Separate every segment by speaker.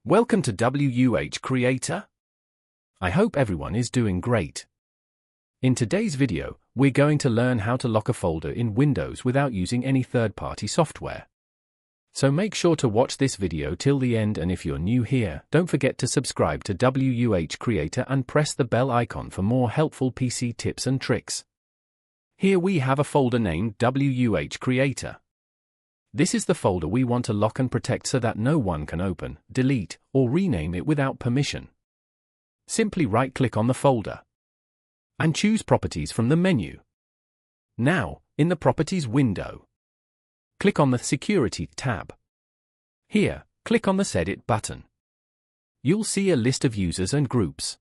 Speaker 1: Welcome to WH Creator. I hope everyone is doing great. In today's video, we're going to learn how to lock a folder in Windows without using any third-party software. So make sure to watch this video till the end, and if you're new here, don't forget to subscribe to WH Creator and press the bell icon for more helpful PC tips and tricks. Here we have a folder named WH Creator. This is the folder we want to lock and protect so that no one can open, delete, or rename it without permission. Simply right-click on the folder and choose Properties from the menu. Now, in the Properties window, click on the Security tab. Here, click on the Edit button. You'll see a list of users and groups.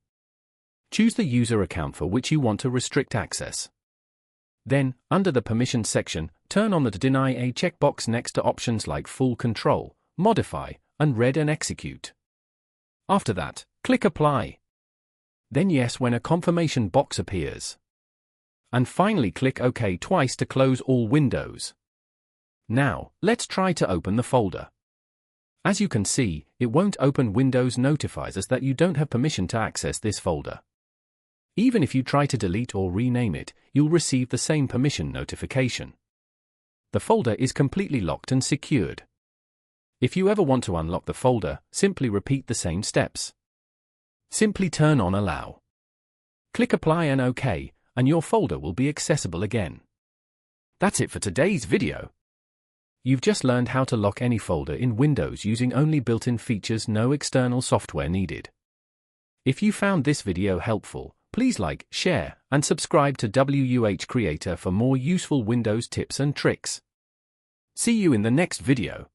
Speaker 1: Choose the user account for which you want to restrict access. Then, under the Permissions section, turn on the Deny a checkbox next to options like Full Control, Modify, and Read and Execute. After that, click Apply. Then Yes when a confirmation box appears. And finally click OK twice to close all windows. Now, let's try to open the folder. As you can see, it won't open. Windows notifies us that you don't have permission to access this folder. Even if you try to delete or rename it, you'll receive the same permission notification. The folder is completely locked and secured. If you ever want to unlock the folder, simply repeat the same steps. Simply turn on Allow. Click Apply and OK, and your folder will be accessible again. That's it for today's video. You've just learned how to lock any folder in Windows using only built-in features, no external software needed. If you found this video helpful, please like, share, and subscribe to WH Creator for more useful Windows tips and tricks. See you in the next video.